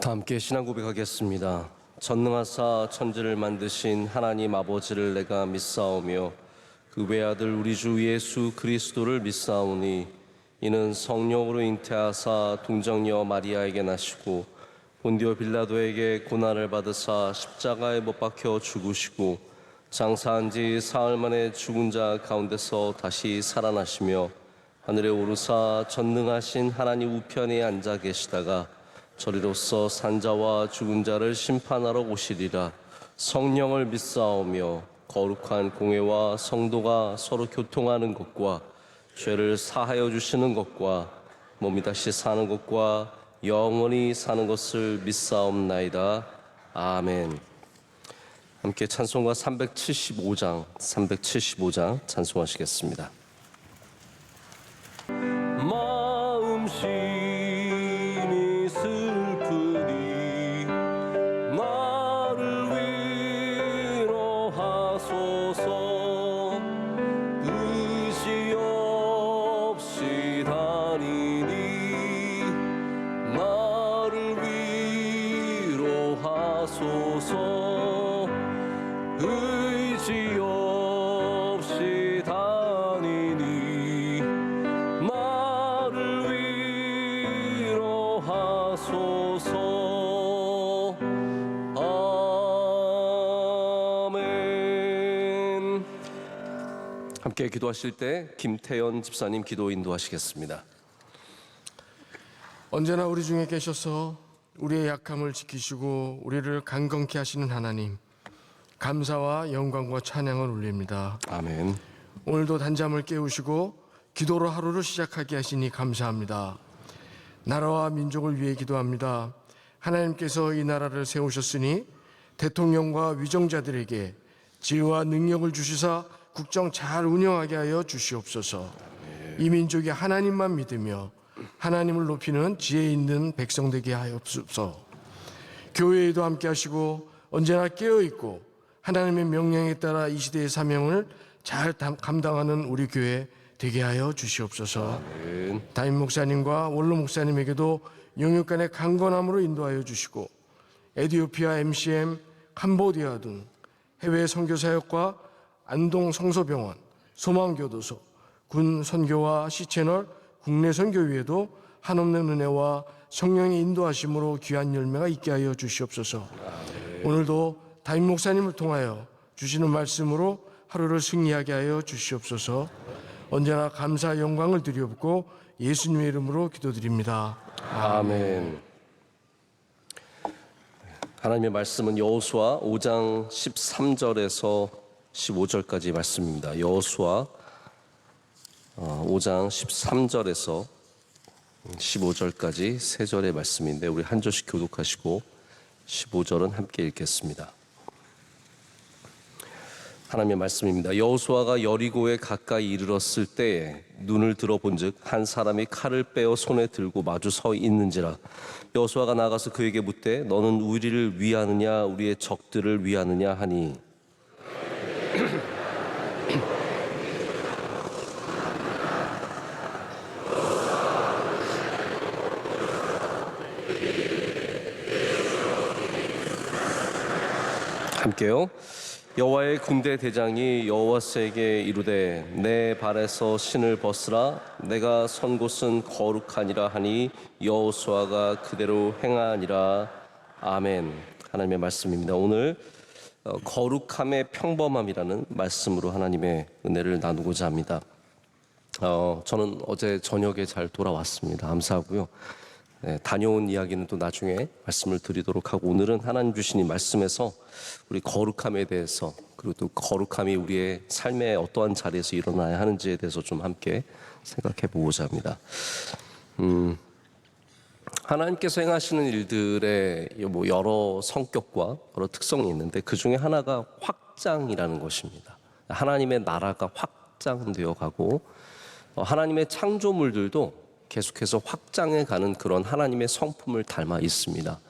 다 함께 신앙 고백하겠습니다. 전능하사 천지를 만드신 하나님 아버지를 내가 믿사오며 그 외아들 우리 주 예수 그리스도를 믿사오니 이는 성령으로 잉태하사 동정녀 마리아에게 나시고 본디오 빌라도에게 고난을 받으사 십자가에 못 박혀 죽으시고 장사한 지 사흘 만에 죽은 자 가운데서 다시 살아나시며 하늘에 오르사 전능하신 하나님 우편에 앉아 계시다가 저리로서 산자와 죽은 자를 심판하러 오시리라. 성령을 믿사오며 거룩한 공회와 성도가 서로 교통하는 것과 죄를 사하여 주시는 것과 몸이 다시 사는 것과 영원히 사는 것을 믿사옵나이다. 아멘. 함께 찬송가 375장 찬송하시겠습니다. 마음심이 슬프니 나를 위로하소서. 의지 없이 다니니 나를 위로하소서. 의지 없이 다니니 나를 위로하소서. 아멘. 함께 기도하실 때 김태연 집사님 기도 인도하시겠습니다. 언제나 우리 중에 계셔서 우리의 약함을 지키시고 우리를 강건케 하시는 하나님, 감사와 영광과 찬양을 올립니다. 아멘. 오늘도 단잠을 깨우시고 기도로 하루를 시작하게 하시니 감사합니다. 나라와 민족을 위해 기도합니다. 하나님께서 이 나라를 세우셨으니 대통령과 위정자들에게 지혜와 능력을 주시사 국정 잘 운영하게 하여 주시옵소서. 이 민족이 하나님만 믿으며 하나님을 높이는 지혜 있는 백성 되게 하옵소서. 교회에도 함께 하시고 언제나 깨어있고 하나님의 명령에 따라 이 시대의 사명을 잘 감당하는 우리 교회 되게 하여 주시옵소서. 담임 목사님과 원로 목사님에게도 영육간의 강건함으로 인도하여 주시고 에티오피아 MCM, 캄보디아 등 해외 선교사역과 안동 성서병원, 소망교도소, 군 선교와 C채널, 국내 선교위에도 한없는 은혜와 성령의 인도하심으로 귀한 열매가 있게 하여 주시옵소서. 오늘도 담임 목사님을 통하여 주시는 말씀으로 하루를 승리하게 하여 주시옵소서. 언제나 감사 영광을 드리옵고 예수님의 이름으로 기도드립니다. 아멘. 하나님의 말씀은 여호수아 5장 13절에서 15절까지 말씀입니다. 여호수아 5장 13절에서 15절까지 세 절의 말씀인데 우리 한 절씩 교독하시고 15절은 함께 읽겠습니다. 하나님의 말씀입니다. 여호수아가 여리고에 가까이 이르렀을 때에 눈을 들어본즉 한 사람이 칼을 빼어 손에 들고 마주 서 있는지라. 여호수아가 나가서 그에게 묻되 너는 우리를 위하느냐 우리의 적들을 위하느냐 하니 함께요. 여호와의 군대 대장이 여호와스에게 이르되 내 발에서 신을 벗으라. 내가 선 곳은 거룩하니라 하니 여호수아가 그대로 행하니라. 아멘. 하나님의 말씀입니다. 오늘 거룩함의 평범함이라는 말씀으로 하나님의 은혜를 나누고자 합니다. 저는 어제 저녁에 잘 돌아왔습니다. 감사하고요. 다녀온 이야기는 또 나중에 말씀을 드리도록 하고, 오늘은 하나님 주신 이 말씀에서 우리 거룩함에 대해서, 그리고 또 거룩함이 우리의 삶의 어떠한 자리에서 일어나야 하는지에 대해서 좀 함께 생각해 보고자 합니다. 하나님께서 행하시는 일들의 여러 성격과 여러 특성이 있는데 그 중에 하나가 확장이라는 것입니다. 하나님의 나라가 확장되어 가고 하나님의 창조물들도 계속해서 확장해 가는 그런 하나님의 성품을 닮아 있습니다.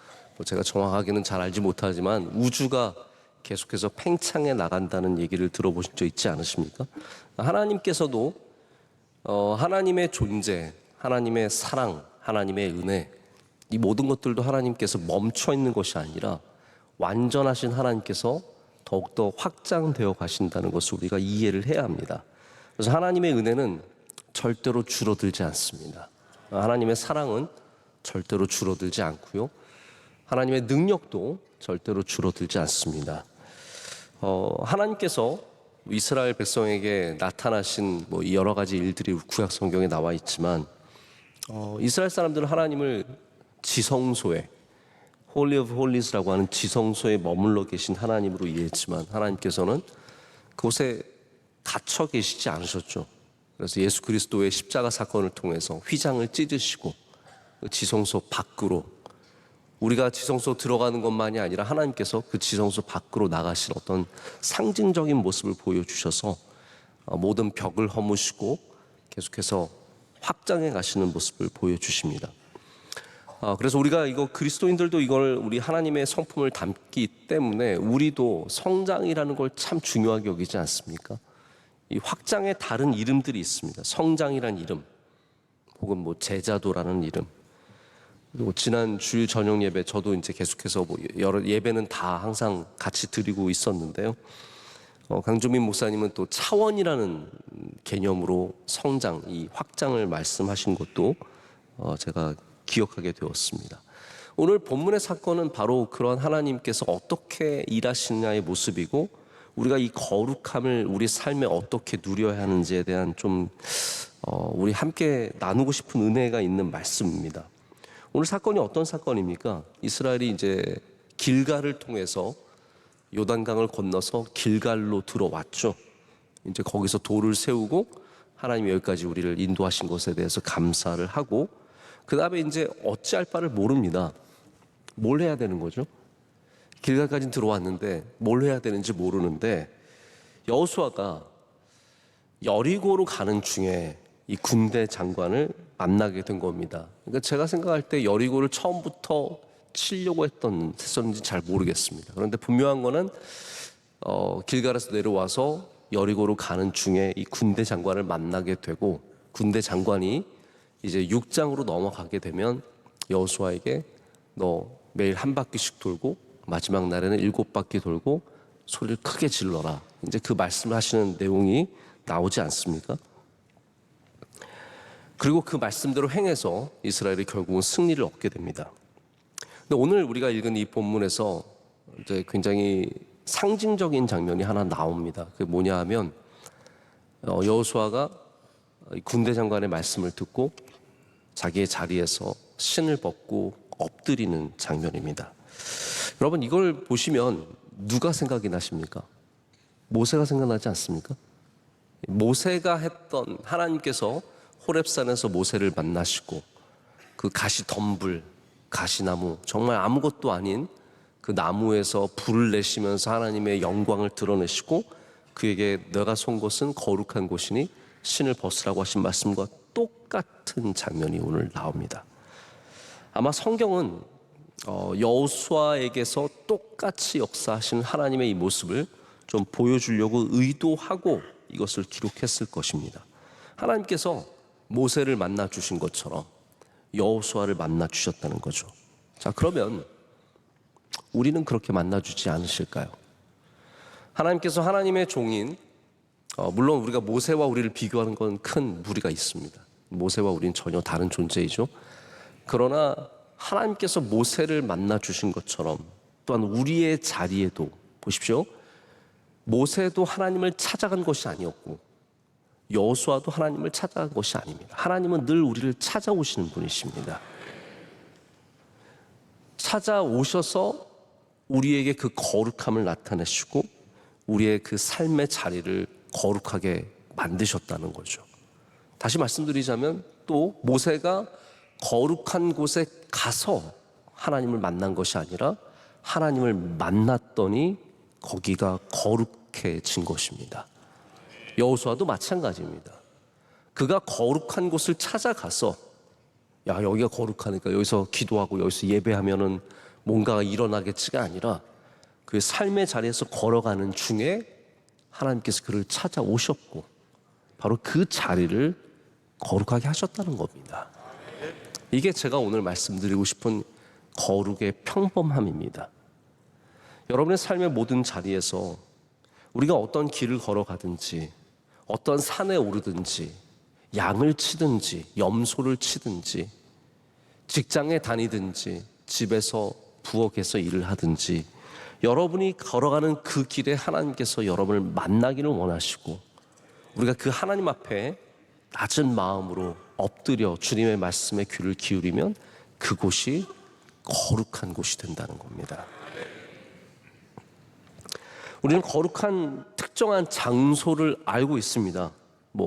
제가 정확하게는 잘 알지 못하지만 우주가 계속해서 팽창해 나간다는 얘기를 들어보신 적 있지 않으십니까? 하나님께서도 하나님의 존재, 하나님의 사랑, 하나님의 은혜, 이 모든 것들도 하나님께서 멈춰 있는 것이 아니라 완전하신 하나님께서 더욱더 확장되어 가신다는 것을 우리가 이해를 해야 합니다. 그래서 하나님의 은혜는 절대로 줄어들지 않습니다. 하나님의 사랑은 절대로 줄어들지 않고요. 하나님의 능력도 절대로 줄어들지 않습니다. 하나님께서 이스라엘 백성에게 나타나신 여러 가지 일들이 구약 성경에 나와 있지만 이스라엘 사람들은 하나님을 지성소에 Holy of Holies라고 하는 지성소에 머물러 계신 하나님으로 이해했지만 하나님께서는 그곳에 갇혀 계시지 않으셨죠. 그래서 예수 그리스도의 십자가 사건을 통해서 휘장을 찢으시고 그 지성소 밖으로, 우리가 지성소 들어가는 것만이 아니라 하나님께서 그 지성소 밖으로 나가신 어떤 상징적인 모습을 보여주셔서 모든 벽을 허무시고 계속해서 확장해 가시는 모습을 보여주십니다. 그래서 우리가 그리스도인들도 이걸 우리 하나님의 성품을 담기 때문에 우리도 성장이라는 걸 참 중요하게 여기지 않습니까? 이 확장의 다른 이름들이 있습니다. 성장이라는 이름, 혹은 제자도라는 이름. 그리고 지난 주일 저녁 예배 저도 이제 계속해서 여러 예배는 다 항상 같이 드리고 있었는데요. 강주민 목사님은 또 차원이라는 개념으로 성장, 이 확장을 말씀하신 것도 제가 기억하게 되었습니다. 오늘 본문의 사건은 바로 그런 하나님께서 어떻게 일하시느냐의 모습이고 우리가 이 거룩함을 우리 삶에 어떻게 누려야 하는지에 대한 우리 함께 나누고 싶은 은혜가 있는 말씀입니다. 오늘 사건이 어떤 사건입니까? 이스라엘이 이제 길갈을 통해서 요단강을 건너서 길갈로 들어왔죠. 이제 거기서 돌을 세우고 하나님이 여기까지 우리를 인도하신 것에 대해서 감사를 하고 그 다음에 이제 어찌할 바를 모릅니다. 뭘 해야 되는 거죠? 길갈까지 들어왔는데 뭘 해야 되는지 모르는데 여호수아가 여리고로 가는 중에 이 군대 장관을 만나게 된 겁니다. 그러니까 제가 생각할 때 여리고를 처음부터 치려고 했었는지 잘 모르겠습니다. 그런데 분명한 거는 길갈에서 내려와서 여리고로 가는 중에 이 군대 장관을 만나게 되고 군대 장관이 이제 6장으로 넘어가게 되면 여호수아에게 너 매일 한 바퀴씩 돌고 마지막 날에는 7바퀴 돌고 소리를 크게 질러라. 이제 그 말씀을 하시는 내용이 나오지 않습니까? 그리고 그 말씀대로 행해서 이스라엘이 결국은 승리를 얻게 됩니다. 근데 오늘 우리가 읽은 이 본문에서 이제 굉장히 상징적인 장면이 하나 나옵니다. 그게 뭐냐 하면 여호수아가 군대 장관의 말씀을 듣고 자기의 자리에서 신을 벗고 엎드리는 장면입니다. 여러분 이걸 보시면 누가 생각이 나십니까? 모세가 생각나지 않습니까? 모세가 했던 하나님께서 호렙산에서 모세를 만나시고 그 가시덤불, 가시나무 정말 아무것도 아닌 그 나무에서 불을 내시면서 하나님의 영광을 드러내시고 그에게 내가 선 곳은 거룩한 곳이니 신을 벗으라고 하신 말씀과 똑같은 장면이 오늘 나옵니다. 아마 성경은 여호수아에게서 똑같이 역사하신 하나님의 이 모습을 좀 보여주려고 의도하고 이것을 기록했을 것입니다. 하나님께서 모세를 만나 주신 것처럼 여호수아를 만나 주셨다는 거죠. 자, 그러면 우리는 그렇게 만나 주지 않으실까요? 하나님께서 하나님의 종인 물론 우리가 모세와 우리를 비교하는 건 큰 무리가 있습니다. 모세와 우리는 전혀 다른 존재이죠. 그러나 하나님께서 모세를 만나 주신 것처럼 또한 우리의 자리에도 보십시오. 모세도 하나님을 찾아간 것이 아니었고 여호수아도 하나님을 찾아간 것이 아닙니다. 하나님은 늘 우리를 찾아오시는 분이십니다. 찾아오셔서 우리에게 그 거룩함을 나타내시고 우리의 그 삶의 자리를 거룩하게 만드셨다는 거죠. 다시 말씀드리자면 또 모세가 거룩한 곳에 가서 하나님을 만난 것이 아니라 하나님을 만났더니 거기가 거룩해진 것입니다. 여호수아도 마찬가지입니다. 그가 거룩한 곳을 찾아가서 야 여기가 거룩하니까 여기서 기도하고 여기서 예배하면은 뭔가가 일어나겠지가 아니라 그 삶의 자리에서 걸어가는 중에 하나님께서 그를 찾아오셨고 바로 그 자리를 거룩하게 하셨다는 겁니다. 이게 제가 오늘 말씀드리고 싶은 거룩의 평범함입니다. 여러분의 삶의 모든 자리에서 우리가 어떤 길을 걸어가든지, 어떤 산에 오르든지, 양을 치든지, 염소를 치든지, 직장에 다니든지, 집에서 부엌에서 일을 하든지, 여러분이 걸어가는 그 길에 하나님께서 여러분을 만나기를 원하시고, 우리가 그 하나님 앞에 낮은 마음으로 엎드려 주님의 말씀에 귀를 기울이면 그곳이 거룩한 곳이 된다는 겁니다. 우리는 거룩한 특정한 장소를 알고 있습니다.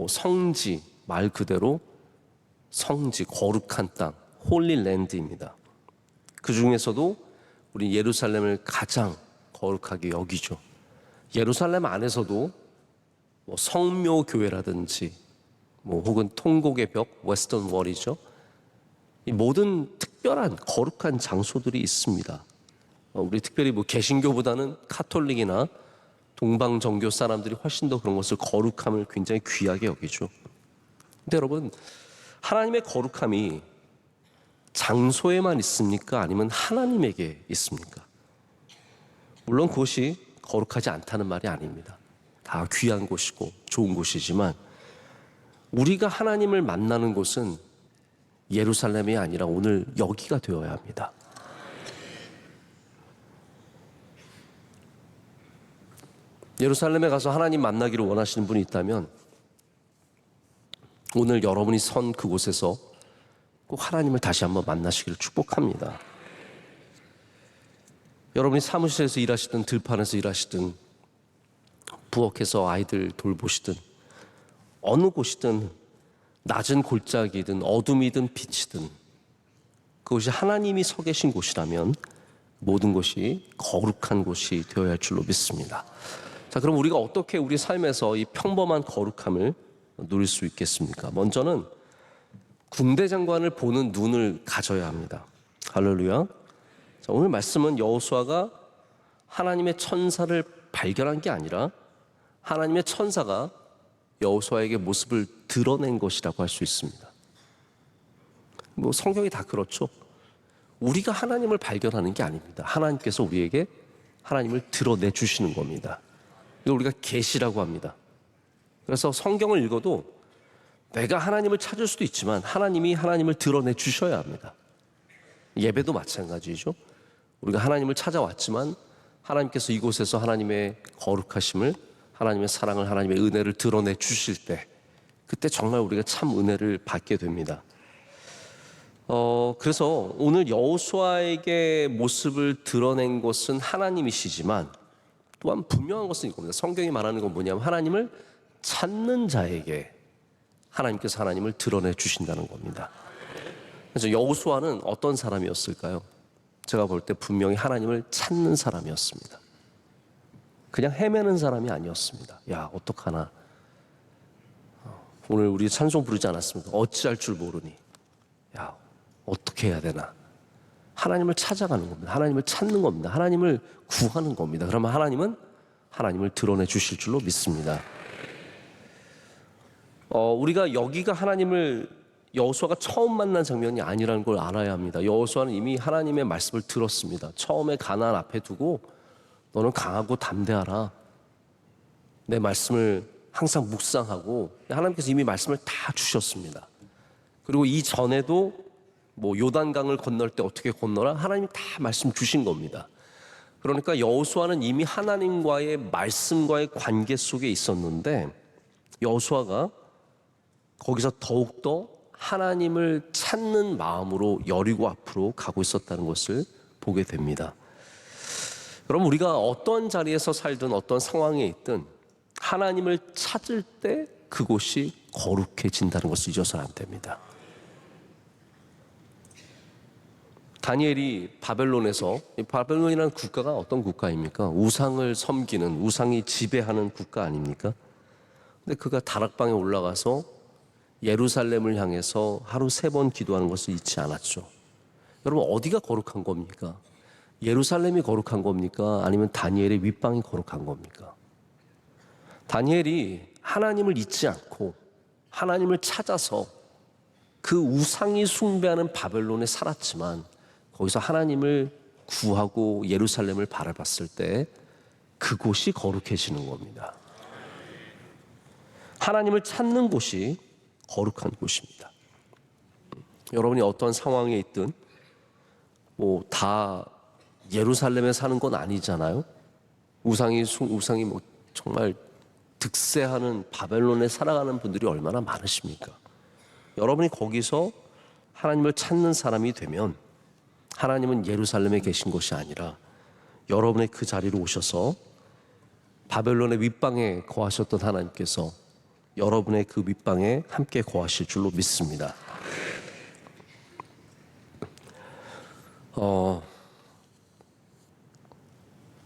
성지, 말 그대로 성지, 거룩한 땅, 홀리랜드입니다. 그 중에서도 우리 예루살렘을 가장 거룩하게 여기죠. 예루살렘 안에서도 성묘교회라든지 혹은 통곡의 벽, 웨스턴 월이죠. 이 모든 특별한 거룩한 장소들이 있습니다. 우리 특별히 개신교보다는 카톨릭이나 동방정교 사람들이 훨씬 더 그런 것을 거룩함을 굉장히 귀하게 여기죠. 근데 여러분, 하나님의 거룩함이 장소에만 있습니까? 아니면 하나님에게 있습니까? 물론 그것이 거룩하지 않다는 말이 아닙니다. 다 귀한 곳이고 좋은 곳이지만 우리가 하나님을 만나는 곳은 예루살렘이 아니라 오늘 여기가 되어야 합니다. 예루살렘에 가서 하나님 만나기를 원하시는 분이 있다면 오늘 여러분이 선 그곳에서 꼭 하나님을 다시 한번 만나시기를 축복합니다. 여러분이 사무실에서 일하시든 들판에서 일하시든 부엌에서 아이들 돌보시든 어느 곳이든 낮은 골짜기든 어둠이든 빛이든 그곳이 하나님이 서 계신 곳이라면 모든 것이 거룩한 곳이 되어야 할 줄로 믿습니다. 자, 그럼 우리가 어떻게 우리 삶에서 이 평범한 거룩함을 누릴 수 있겠습니까? 먼저는 군대장관을 보는 눈을 가져야 합니다. 할렐루야. 자, 오늘 말씀은 여호수아가 하나님의 천사를 발견한 게 아니라 하나님의 천사가 여호수아에게 모습을 드러낸 것이라고 할 수 있습니다. 성경이 다 그렇죠. 우리가 하나님을 발견하는 게 아닙니다. 하나님께서 우리에게 하나님을 드러내 주시는 겁니다. 이걸 우리가 계시라고 합니다. 그래서 성경을 읽어도 내가 하나님을 찾을 수도 있지만 하나님이 하나님을 드러내 주셔야 합니다. 예배도 마찬가지죠. 우리가 하나님을 찾아왔지만 하나님께서 이곳에서 하나님의 거룩하심을, 하나님의 사랑을, 하나님의 은혜를 드러내 주실 때 그때 정말 우리가 참 은혜를 받게 됩니다. 그래서 오늘 여호수아에게 모습을 드러낸 것은 하나님이시지만 또한 분명한 것은 이겁니다. 성경이 말하는 건 뭐냐면 하나님을 찾는 자에게 하나님께서 하나님을 드러내 주신다는 겁니다. 그래서 여호수아는 어떤 사람이었을까요? 제가 볼 때 분명히 하나님을 찾는 사람이었습니다. 그냥 헤매는 사람이 아니었습니다. 야, 어떡하나. 오늘 우리 찬송 부르지 않았습니까? 어찌할 줄 모르니. 야, 어떻게 해야 되나. 하나님을 찾아가는 겁니다. 하나님을 찾는 겁니다. 하나님을 구하는 겁니다. 그러면 하나님은 하나님을 드러내 주실 줄로 믿습니다. 우리가 여기가 하나님을 여호수아가 처음 만난 장면이 아니라는 걸 알아야 합니다. 여호수아는 이미 하나님의 말씀을 들었습니다. 처음에 가나안 앞에 두고 너는 강하고 담대하라. 내 말씀을 항상 묵상하고 하나님께서 이미 말씀을 다 주셨습니다. 그리고 이 전에도 요단강을 건널 때 어떻게 건너라? 하나님이 다 말씀 주신 겁니다. 그러니까 여호수아는 이미 하나님과의 말씀과의 관계 속에 있었는데 여호수아가 거기서 더욱더 하나님을 찾는 마음으로 여리고 앞으로 가고 있었다는 것을 보게 됩니다. 그럼 우리가 어떤 자리에서 살든 어떤 상황에 있든 하나님을 찾을 때 그곳이 거룩해진다는 것을 잊어서는 안 됩니다. 다니엘이 바벨론에서, 바벨론이라는 국가가 어떤 국가입니까? 우상을 섬기는, 우상이 지배하는 국가 아닙니까? 근데 그가 다락방에 올라가서 예루살렘을 향해서 하루 3번 기도하는 것을 잊지 않았죠. 여러분, 어디가 거룩한 겁니까? 예루살렘이 거룩한 겁니까? 아니면 다니엘의 윗방이 거룩한 겁니까? 다니엘이 하나님을 잊지 않고 하나님을 찾아서 그 우상이 숭배하는 바벨론에 살았지만 거기서 하나님을 구하고 예루살렘을 바라봤을 때 그곳이 거룩해지는 겁니다. 하나님을 찾는 곳이 거룩한 곳입니다. 여러분이 어떤 상황에 있든 다 예루살렘에 사는 건 아니잖아요. 우상이 정말 득세하는 바벨론에 살아가는 분들이 얼마나 많으십니까? 여러분이 거기서 하나님을 찾는 사람이 되면 하나님은 예루살렘에 계신 것이 아니라 여러분의 그 자리로 오셔서 바벨론의 윗방에 거하셨던 하나님께서 여러분의 그 윗방에 함께 거하실 줄로 믿습니다.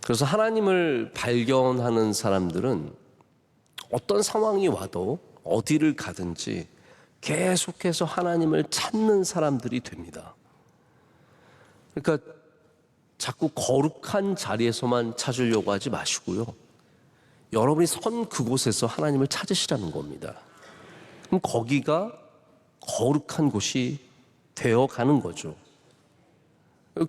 그래서 하나님을 발견하는 사람들은 어떤 상황이 와도 어디를 가든지 계속해서 하나님을 찾는 사람들이 됩니다. 그러니까 자꾸 거룩한 자리에서만 찾으려고 하지 마시고요. 여러분이 선 그곳에서 하나님을 찾으시라는 겁니다. 그럼 거기가 거룩한 곳이 되어가는 거죠.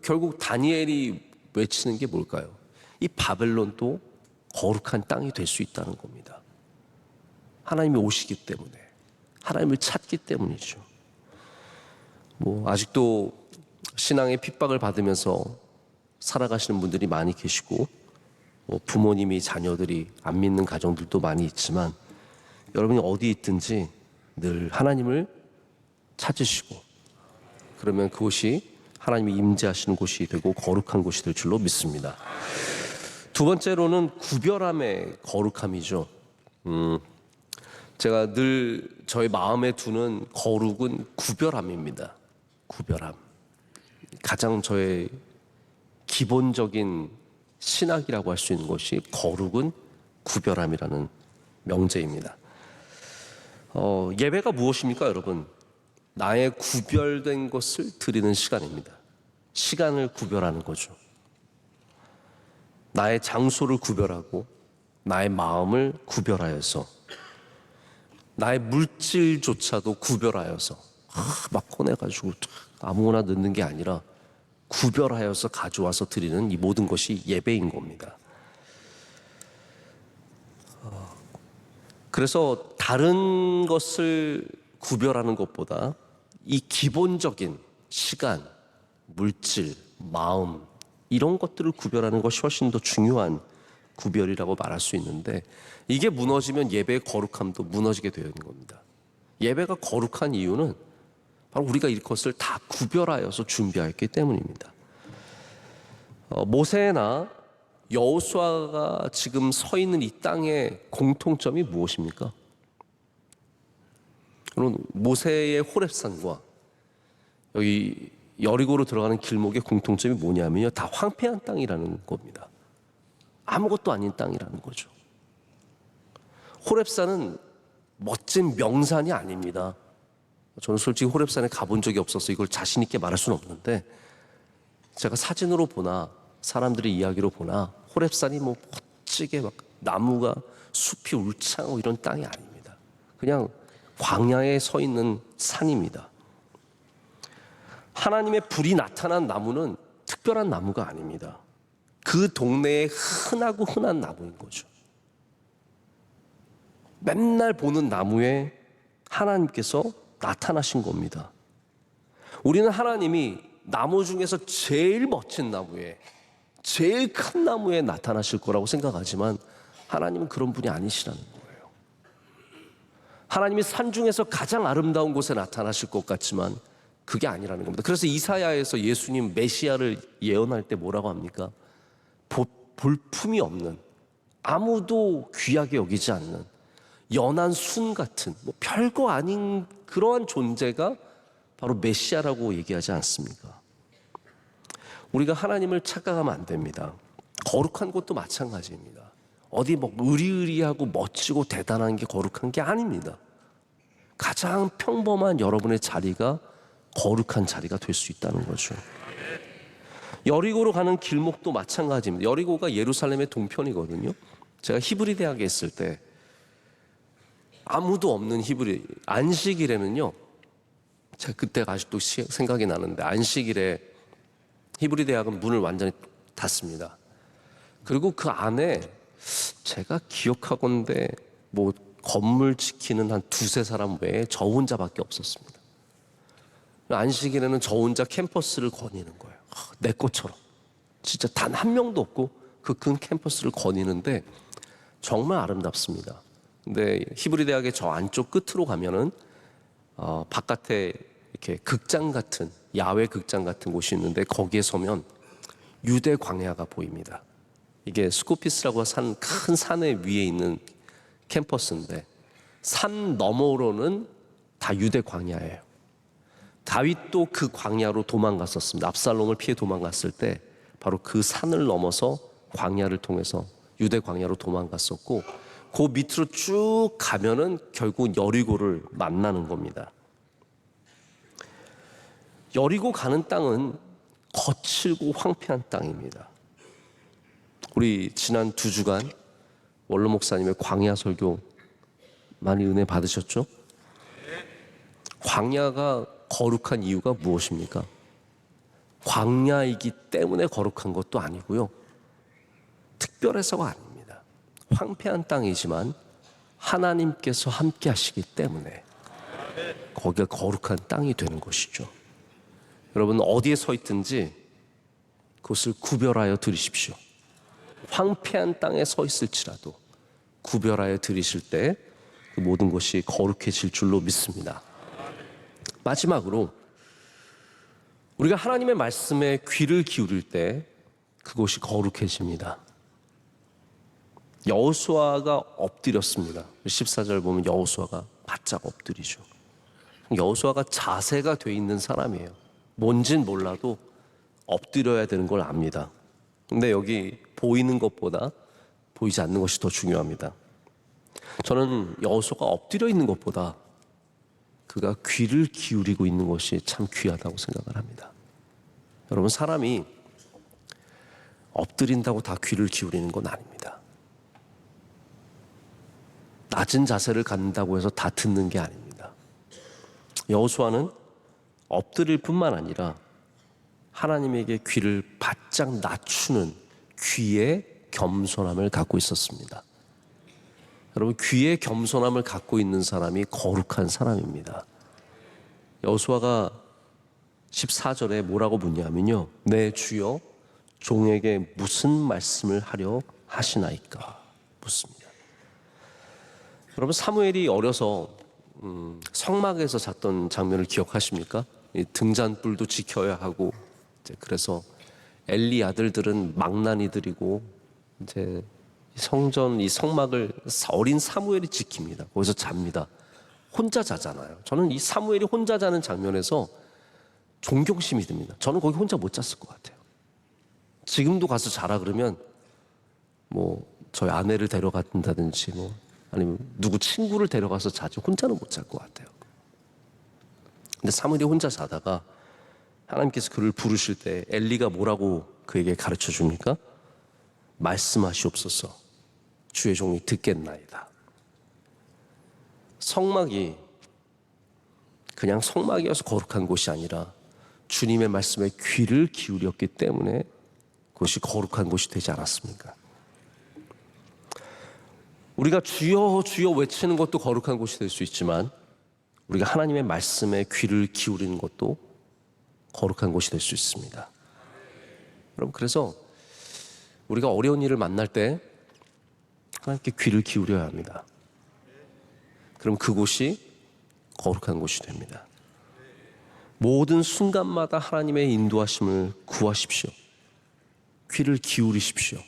결국 다니엘이 외치는 게 뭘까요? 이 바벨론도 거룩한 땅이 될 수 있다는 겁니다. 하나님이 오시기 때문에, 하나님을 찾기 때문이죠. 아직도 신앙의 핍박을 받으면서 살아가시는 분들이 많이 계시고, 부모님이 자녀들이 안 믿는 가정들도 많이 있지만, 여러분이 어디 있든지 늘 하나님을 찾으시고, 그러면 그곳이 하나님이 임재하시는 곳이 되고 거룩한 곳이 될 줄로 믿습니다. 두 번째로는 구별함의 거룩함이죠. 제가 늘 저의 마음에 두는 거룩은 구별함입니다. 구별함. 가장 저의 기본적인 신학이라고 할 수 있는 것이 거룩은 구별함이라는 명제입니다. 예배가 무엇입니까, 여러분? 나의 구별된 것을 드리는 시간입니다. 시간을 구별하는 거죠. 나의 장소를 구별하고 나의 마음을 구별하여서 나의 물질조차도 구별하여서 막 꺼내가지고 아무거나 넣는 게 아니라 구별하여서 가져와서 드리는 이 모든 것이 예배인 겁니다. 그래서 다른 것을 구별하는 것보다 이 기본적인 시간, 물질, 마음 이런 것들을 구별하는 것이 훨씬 더 중요한 구별이라고 말할 수 있는데, 이게 무너지면 예배의 거룩함도 무너지게 되어 있는 겁니다. 예배가 거룩한 이유는 바로 우리가 이것을 다 구별하여서 준비했기 때문입니다. 모세나 여호수아가 지금 서 있는 이 땅의 공통점이 무엇입니까? 물론 모세의 호렙산과 여기 여리고로 들어가는 길목의 공통점이 뭐냐면요, 다 황폐한 땅이라는 겁니다. 아무것도 아닌 땅이라는 거죠. 호렙산은 멋진 명산이 아닙니다. 저는 솔직히 호렙산에 가본 적이 없어서 이걸 자신 있게 말할 수는 없는데, 제가 사진으로 보나 사람들의 이야기로 보나 호렙산이 멋지게 막 나무가 숲이 울창하고 이런 땅이 아닙니다. 그냥 광야에 서 있는 산입니다. 하나님의 불이 나타난 나무는 특별한 나무가 아닙니다. 그 동네에 흔하고 흔한 나무인 거죠. 맨날 보는 나무에 하나님께서 나타나신 겁니다. 우리는 하나님이 나무 중에서 제일 멋진 나무에, 제일 큰 나무에 나타나실 거라고 생각하지만 하나님은 그런 분이 아니시라는 거예요. 하나님이 산 중에서 가장 아름다운 곳에 나타나실 것 같지만 그게 아니라는 겁니다. 그래서 이사야에서 예수님 메시아를 예언할 때 뭐라고 합니까? 볼품이 없는, 아무도 귀하게 여기지 않는 연한 순 같은 별거 아닌 그러한 존재가 바로 메시아라고 얘기하지 않습니까? 우리가 하나님을 착각하면 안 됩니다. 거룩한 것도 마찬가지입니다. 어디 의리의리하고 멋지고 대단한 게 거룩한 게 아닙니다. 가장 평범한 여러분의 자리가 거룩한 자리가 될 수 있다는 거죠. 여리고로 가는 길목도 마찬가지입니다. 여리고가 예루살렘의 동편이거든요. 제가 히브리 대학에 있을 때 아무도 없는 히브리 안식일에는요, 제가 그때가 아직도 생각이 나는데, 안식일에 히브리 대학은 문을 완전히 닫습니다. 그리고 그 안에 제가 기억하건대 뭐 건물 지키는 한 두세 사람 외에 저 혼자밖에 없었습니다. 안식일에는 저 혼자 캠퍼스를 거니는 거예요. 내 것처럼. 진짜 단 한 명도 없고 그 큰 캠퍼스를 거니는데 정말 아름답습니다. 근데 히브리 대학의 저 안쪽 끝으로 가면은 바깥에 이렇게 극장 같은, 야외 극장 같은 곳이 있는데 거기에 서면 유대 광야가 보입니다. 이게 스코피스라고 큰 산의 위에 있는 캠퍼스인데 산 너머로는 다 유대 광야예요. 다윗도 그 광야로 도망갔었습니다. 압살롬을 피해 도망갔을 때 바로 그 산을 넘어서 광야를 통해서 유대 광야로 도망갔었고, 그 밑으로 쭉 가면은 결국 여리고를 만나는 겁니다. 여리고 가는 땅은 거칠고 황폐한 땅입니다. 우리 지난 2주간 원로 목사님의 광야 설교 많이 은혜 받으셨죠? 광야가 거룩한 이유가 무엇입니까? 광야이기 때문에 거룩한 것도 아니고요, 특별해서가 아닙니다. 황폐한 땅이지만 하나님께서 함께 하시기 때문에 거기가 거룩한 땅이 되는 것이죠. 여러분, 어디에 서 있든지 그것을 구별하여 드리십시오. 황폐한 땅에 서 있을지라도 구별하여 드리실 때 그 모든 것이 거룩해질 줄로 믿습니다. 마지막으로, 우리가 하나님의 말씀에 귀를 기울일 때 그것이 거룩해집니다. 여호수아가 엎드렸습니다. 14절 보면 여호수아가 바짝 엎드리죠. 여호수아가 자세가 돼 있는 사람이에요. 뭔진 몰라도 엎드려야 되는 걸 압니다. 근데 여기 보이는 것보다 보이지 않는 것이 더 중요합니다. 저는 여호수아가 엎드려 있는 것보다 그가 귀를 기울이고 있는 것이 참 귀하다고 생각을 합니다. 여러분, 사람이 엎드린다고 다 귀를 기울이는 건 아닙니다. 낮은 자세를 갖는다고 해서 다 듣는 게 아닙니다. 여호수아는 엎드릴 뿐만 아니라 하나님에게 귀를 바짝 낮추는 귀의 겸손함을 갖고 있었습니다. 여러분, 귀의 겸손함을 갖고 있는 사람이 거룩한 사람입니다. 여호수아가 14절에 뭐라고 묻냐면요, 내 주여 종에게 무슨 말씀을 하려 하시나이까 묻습니다. 여러분, 사무엘이 어려서 성막에서 잤던 장면을 기억하십니까? 등잔불도 지켜야 하고, 그래서 엘리 아들들은 망나니들이고, 이제 성전 이 성막을 어린 사무엘이 지킵니다. 거기서 잡니다. 혼자 자잖아요. 저는 이 사무엘이 혼자 자는 장면에서 존경심이 듭니다. 저는 거기 혼자 못 잤을 것 같아요. 지금도 가서 자라 그러면 뭐 저희 아내를 데려간다든지 뭐 아니면 누구 친구를 데려가서 자지 혼자는 못 잘 것 같아요. 근데 사무엘이 혼자 자다가 하나님께서 그를 부르실 때 엘리가 뭐라고 그에게 가르쳐 줍니까? 말씀하시옵소서, 주의 종이 듣겠나이다. 성막이 그냥 성막이어서 거룩한 곳이 아니라 주님의 말씀에 귀를 기울였기 때문에 그것이 거룩한 곳이 되지 않았습니까? 우리가 주여 주여 외치는 것도 거룩한 곳이 될 수 있지만 우리가 하나님의 말씀에 귀를 기울이는 것도 거룩한 곳이 될 수 있습니다. 여러분, 그래서 우리가 어려운 일을 만날 때 하나님께 귀를 기울여야 합니다. 그럼 그곳이 거룩한 곳이 됩니다. 모든 순간마다 하나님의 인도하심을 구하십시오. 귀를 기울이십시오.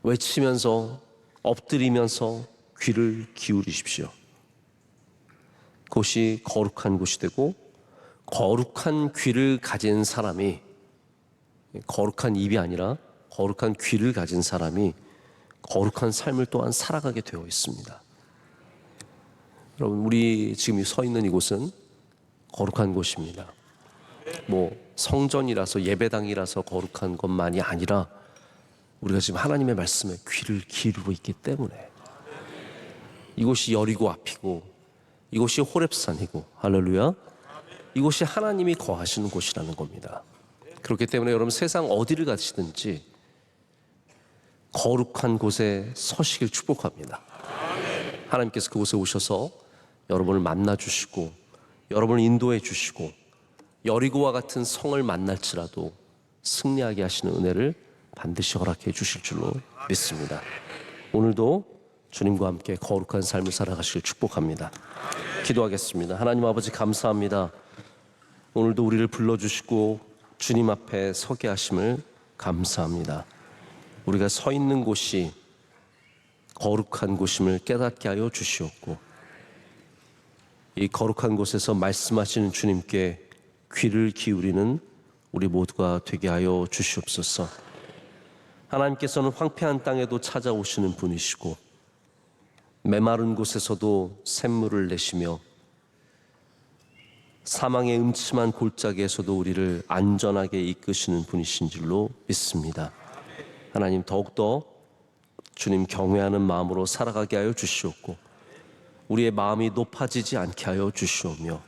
외치면서 엎드리면서 귀를 기울이십시오. 그곳이 거룩한 곳이 되고, 거룩한 귀를 가진 사람이, 거룩한 입이 아니라 거룩한 귀를 가진 사람이 거룩한 삶을 또한 살아가게 되어 있습니다. 여러분, 우리 지금 서 있는 이곳은 거룩한 곳입니다. 뭐 성전이라서 예배당이라서 거룩한 것만이 아니라 우리가 지금 하나님의 말씀에 귀를 기울이고 있기 때문에, 이곳이 여리고 앞이고 이곳이 호렙산이고, 할렐루야, 이곳이 하나님이 거하시는 곳이라는 겁니다. 그렇기 때문에 여러분, 세상 어디를 가시든지 거룩한 곳에 서시길 축복합니다. 하나님께서 그곳에 오셔서 여러분을 만나 주시고, 여러분을 인도해 주시고, 여리고와 같은 성을 만날지라도 승리하게 하시는 은혜를 반드시 허락해 주실 줄로 믿습니다. 오늘도 주님과 함께 거룩한 삶을 살아가시길 축복합니다. 기도하겠습니다. 하나님 아버지, 감사합니다. 오늘도 우리를 불러주시고 주님 앞에 서게 하심을 감사합니다. 우리가 서 있는 곳이 거룩한 곳임을 깨닫게 하여 주시옵고, 이 거룩한 곳에서 말씀하시는 주님께 귀를 기울이는 우리 모두가 되게 하여 주시옵소서. 하나님께서는 황폐한 땅에도 찾아오시는 분이시고, 메마른 곳에서도 샘물을 내시며, 사망의 음침한 골짜기에서도 우리를 안전하게 이끄시는 분이신 줄로 믿습니다. 하나님, 더욱더 주님 경외하는 마음으로 살아가게 하여 주시옵고, 우리의 마음이 높아지지 않게 하여 주시오며,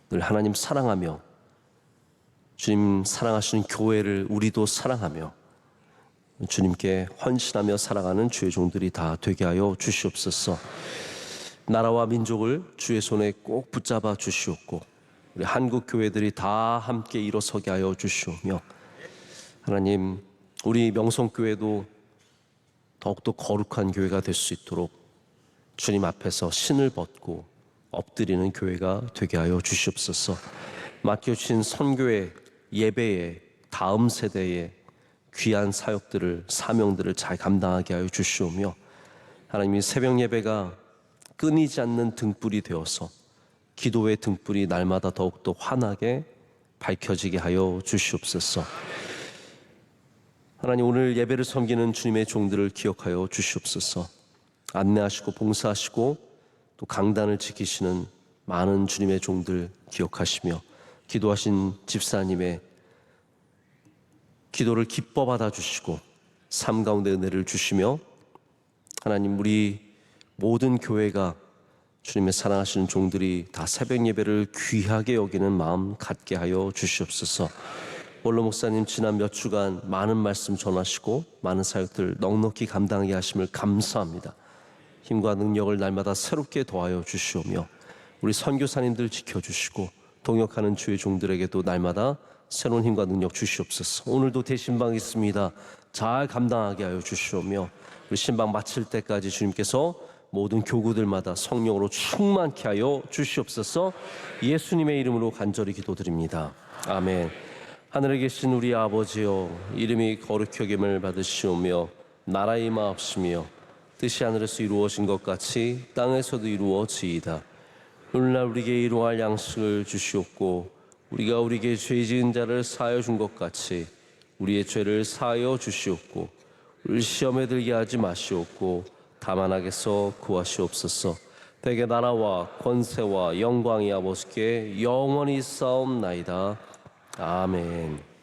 늘 하나님 사랑하며 주님 사랑하시는 교회를 우리도 사랑하며 주님께 헌신하며 살아가는 주의 종들이 다 되게 하여 주시옵소서. 나라와 민족을 주의 손에 꼭 붙잡아 주시옵고, 우리 한국 교회들이 다 함께 일어서게 하여 주시오며, 하나님, 우리 명성교회도 더욱더 거룩한 교회가 될 수 있도록 주님 앞에서 신을 벗고 엎드리는 교회가 되게 하여 주시옵소서. 맡겨주신 선교의 예배의 다음 세대의 귀한 사역들을, 사명들을 잘 감당하게 하여 주시오며, 하나님이 새벽 예배가 끊이지 않는 등불이 되어서 기도의 등불이 날마다 더욱더 환하게 밝혀지게 하여 주시옵소서. 하나님, 오늘 예배를 섬기는 주님의 종들을 기억하여 주시옵소서. 안내하시고 봉사하시고 또 강단을 지키시는 많은 주님의 종들 기억하시며, 기도하신 집사님의 기도를 기뻐 받아주시고 삶 가운데 은혜를 주시며, 하나님, 우리 모든 교회가 주님의 사랑하시는 종들이 다 새벽 예배를 귀하게 여기는 마음 갖게 하여 주시옵소서. 원로 목사님 지난 몇 주간 많은 말씀 전하시고 많은 사역들 넉넉히 감당하게 하심을 감사합니다. 힘과 능력을 날마다 새롭게 더하여 주시오며, 우리 선교사님들 지켜주시고 동역하는 주의 종들에게도 날마다 새로운 힘과 능력 주시옵소서. 오늘도 대신방 있습니다. 잘 감당하게 하여 주시오며, 우리 신방 마칠 때까지 주님께서 모든 교구들마다 성령으로 충만케 하여 주시옵소서. 예수님의 이름으로 간절히 기도드립니다. 아멘. 하늘에 계신 우리 아버지여, 이름이 거룩히 여김을 받으시오며 나라의 임하옵시며 뜻이 하늘에서 이루어진 것 같이 땅에서도 이루어지이다. 오늘날 우리에게 일용할 양식을 주시옵고, 우리가 우리에게 죄 지은 자를 사하여 준 것 같이 우리의 죄를 사하여 주시옵고, 우리 시험에 들게 하지 마시옵고 다만 악에서 구하시옵소서. 대개 나라와 권세와 영광이 아버지께 영원히 싸움나이다. 아멘.